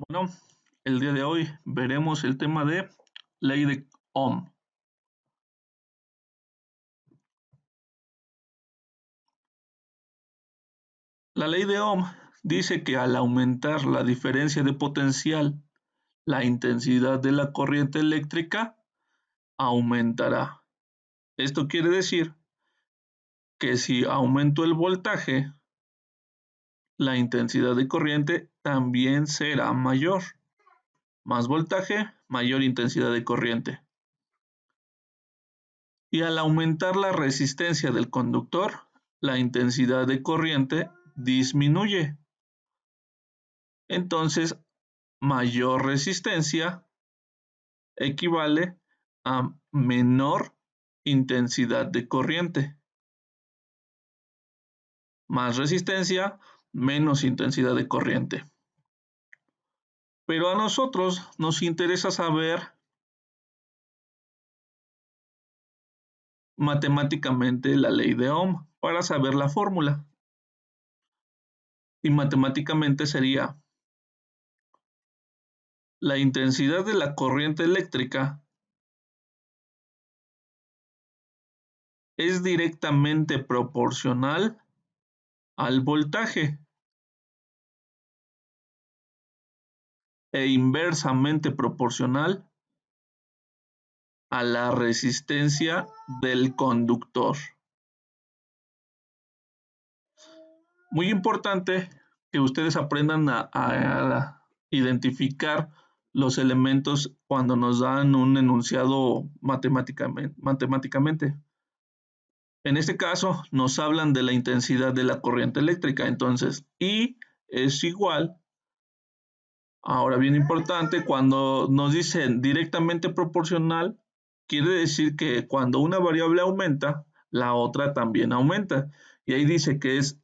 Bueno, el día de hoy veremos el tema de ley de Ohm. La ley de Ohm dice que al aumentar la diferencia de potencial, la intensidad de la corriente eléctrica aumentará. Esto quiere decir que si aumento el voltaje, la intensidad de corriente también será mayor. Más voltaje, mayor intensidad de corriente. Y al aumentar la resistencia del conductor, la intensidad de corriente disminuye. Entonces, mayor resistencia equivale a menor intensidad de corriente. Más resistencia, menos intensidad de corriente. Pero a nosotros nos interesa saber matemáticamente la ley de Ohm para saber la fórmula. Y matemáticamente sería la intensidad de la corriente eléctrica es directamente proporcional al voltaje e inversamente proporcional a la resistencia del conductor. Muy importante que ustedes aprendan a identificar los elementos cuando nos dan un enunciado matemáticamente. En este caso, nos hablan de la intensidad de la corriente eléctrica. Entonces, I es igual. Ahora, bien importante, cuando nos dicen directamente proporcional, quiere decir que cuando una variable aumenta, la otra también aumenta. Y ahí dice que es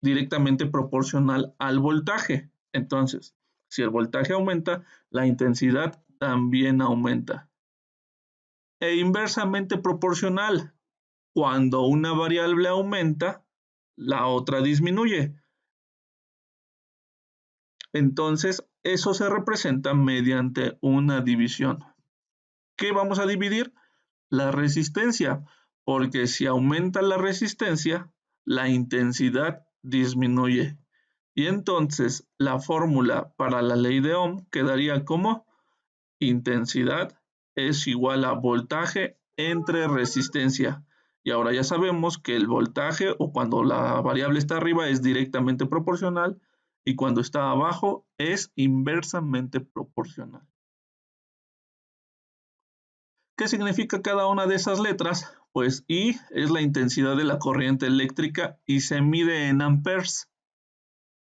directamente proporcional al voltaje. Entonces, si el voltaje aumenta, la intensidad también aumenta. E inversamente proporcional. Cuando una variable aumenta, la otra disminuye. Entonces, eso se representa mediante una división. ¿Qué vamos a dividir? La resistencia, porque si aumenta la resistencia, la intensidad disminuye. Y entonces la fórmula para la ley de Ohm quedaría como intensidad es igual a voltaje entre resistencia. Y ahora ya sabemos que el voltaje o cuando la variable está arriba es directamente proporcional y cuando está abajo es inversamente proporcional. ¿Qué significa cada una de esas letras? Pues I es la intensidad de la corriente eléctrica y se mide en amperes.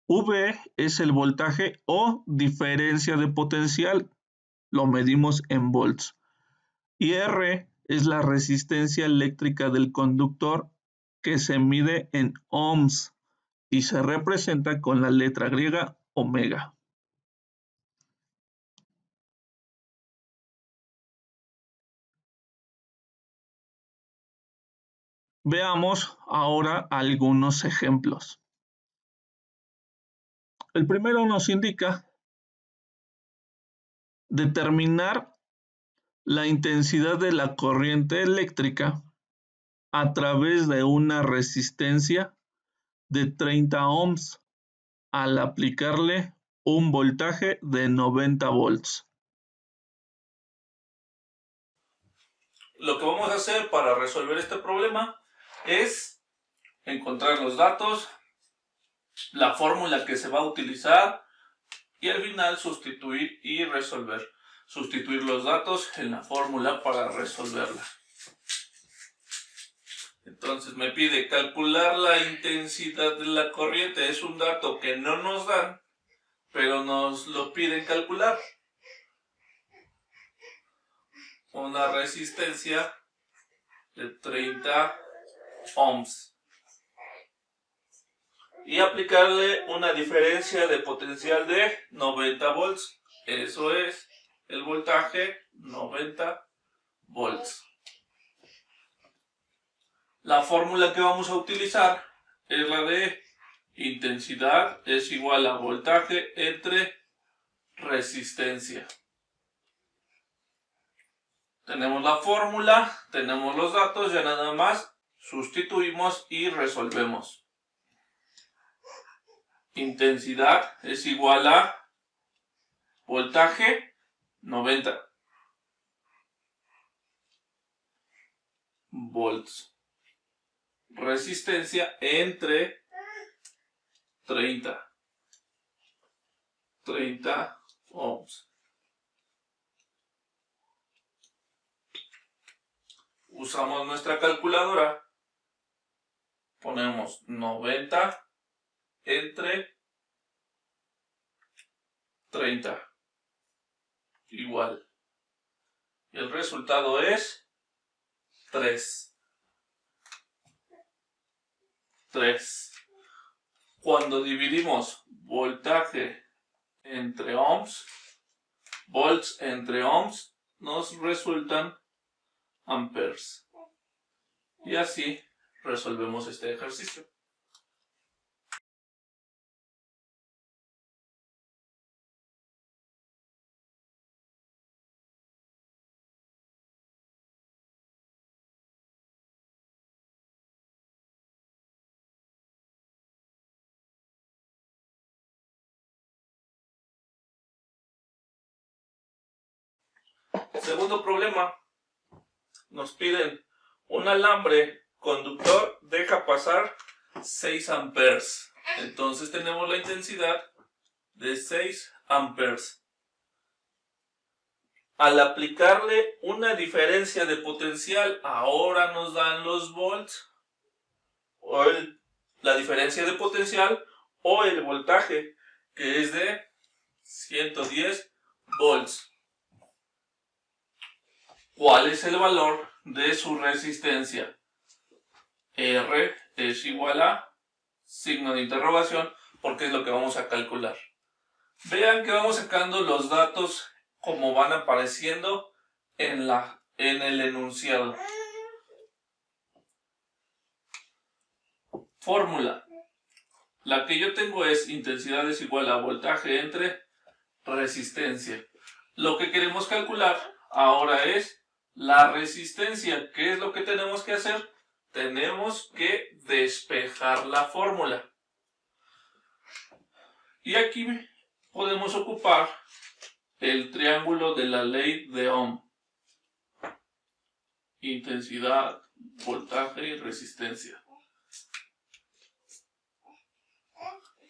V es el voltaje o diferencia de potencial, lo medimos en volts. Y R es la resistencia eléctrica del conductor que se mide en ohms y se representa con la letra griega omega. Veamos ahora algunos ejemplos. El primero nos indica determinar la intensidad de la corriente eléctrica a través de una resistencia de 30 ohms al aplicarle un voltaje de 90 volts. Lo que vamos a hacer para resolver este problema es encontrar los datos, la fórmula que se va a utilizar y al final sustituir y resolver. Sustituir los datos en la fórmula para resolverla. Entonces me pide calcular la intensidad de la corriente. Es un dato que no nos dan, pero nos lo piden calcular. Una resistencia de 30 ohms. Y aplicarle una diferencia de potencial de 90 volts. Eso es el voltaje 90 volts. La fórmula que vamos a utilizar es la de intensidad es igual a voltaje entre resistencia. Tenemos la fórmula, tenemos los datos, ya nada más sustituimos y resolvemos. Intensidad es igual a voltaje 90 volts. Resistencia entre 30 ohms. Usamos nuestra calculadora. Ponemos 90 entre 30 igual. Y el resultado es 3. Cuando dividimos voltaje entre ohms, volts entre ohms, nos resultan amperes. Y así resolvemos este ejercicio. Segundo problema. Nos piden un alambre conductor deja pasar 6 amperes. Entonces tenemos la intensidad de 6 amperes. Al aplicarle una diferencia de potencial, ahora nos dan los volts, o la diferencia de potencial, o el voltaje, que es de 110 volts. ¿Cuál es el valor de su resistencia? R es igual a signo de interrogación, porque es lo que vamos a calcular. Vean que vamos sacando los datos como van apareciendo en el enunciado. Fórmula. La que yo tengo es intensidad es igual a voltaje entre resistencia. Lo que queremos calcular ahora es la resistencia. ¿Qué es lo que tenemos que hacer? Tenemos que despejar la fórmula. Y aquí podemos ocupar el triángulo de la ley de Ohm. Intensidad, voltaje y resistencia.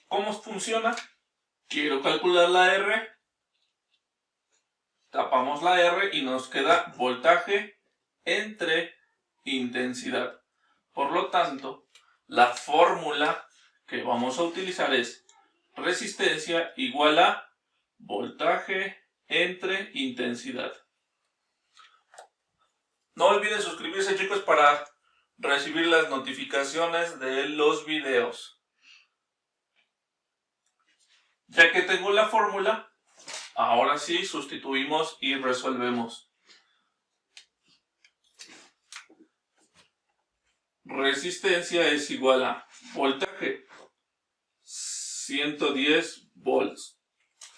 ¿Cómo funciona? Quiero calcular la R. Tapamos la R y nos queda voltaje entre intensidad. Por lo tanto, la fórmula que vamos a utilizar es resistencia igual a voltaje entre intensidad. No olviden suscribirse, chicos, para recibir las notificaciones de los videos. Ya que tengo la fórmula, ahora sí sustituimos y resolvemos. Resistencia es igual a voltaje 110 volts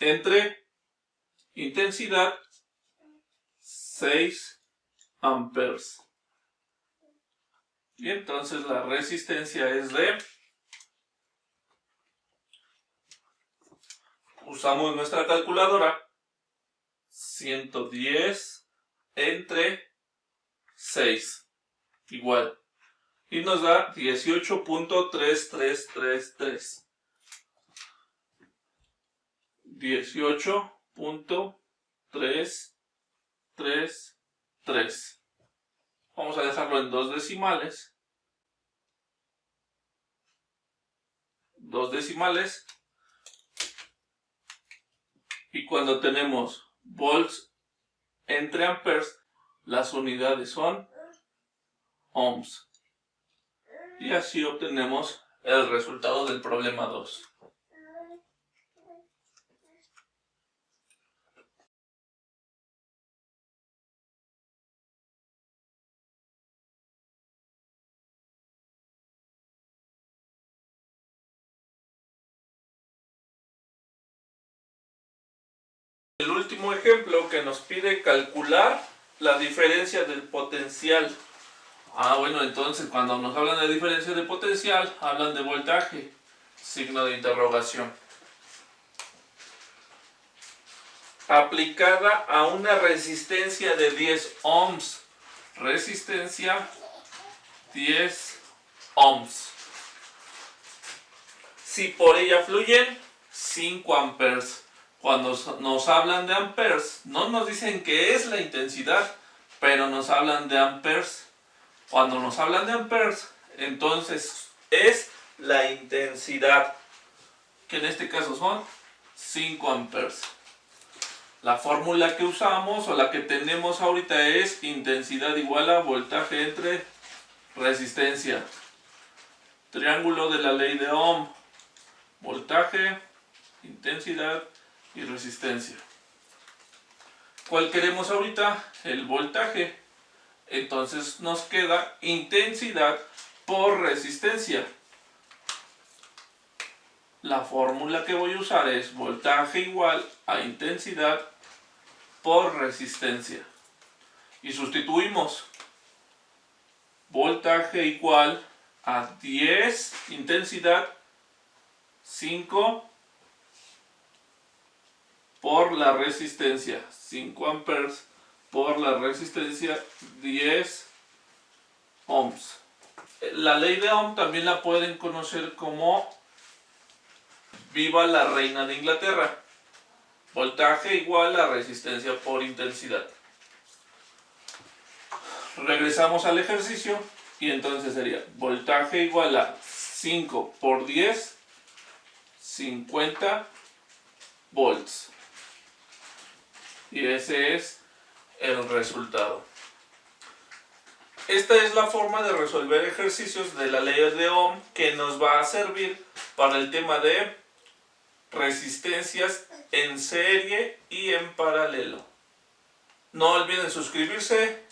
entre intensidad 6 amperes. Y entonces la resistencia es de, usamos nuestra calculadora, 110 entre 6 igual, y nos da 18.3333. 18.333. Vamos a dejarlo en 2 decimales. 2 decimales. Y cuando tenemos volts entre amperes, las unidades son ohms. Y así obtenemos el resultado del problema 2. El último ejemplo que nos pide calcular la diferencia del potencial. Bueno, entonces cuando nos hablan de diferencia de potencial, hablan de voltaje, signo de interrogación. Aplicada a una resistencia de 10 ohms. Resistencia 10 ohms. Si por ella fluyen 5 amperes. Cuando nos hablan de amperes, no nos dicen qué es la intensidad, pero nos hablan de amperes. Cuando nos hablan de amperes, entonces es la intensidad, que en este caso son 5 amperes. La fórmula que usamos o la que tenemos ahorita es intensidad igual a voltaje entre resistencia. Triángulo de la ley de Ohm. Voltaje, intensidad y resistencia. ¿Cuál queremos ahorita? El voltaje. Entonces nos queda intensidad por resistencia. La fórmula que voy a usar es voltaje igual a intensidad por resistencia. Y sustituimos. Voltaje igual a 10 intensidad 5 por la resistencia. 5 amperes por la resistencia 10 ohms. La ley de Ohm también la pueden conocer como viva la reina de Inglaterra. Voltaje igual a resistencia por intensidad. Regresamos al ejercicio y entonces sería voltaje igual a 5 por 10, 50 volts. Y ese es el resultado. Esta es la forma de resolver ejercicios de la ley de Ohm que nos va a servir para el tema de resistencias en serie y en paralelo. No olviden suscribirse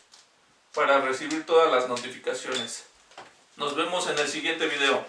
para recibir todas las notificaciones. Nos vemos en el siguiente video.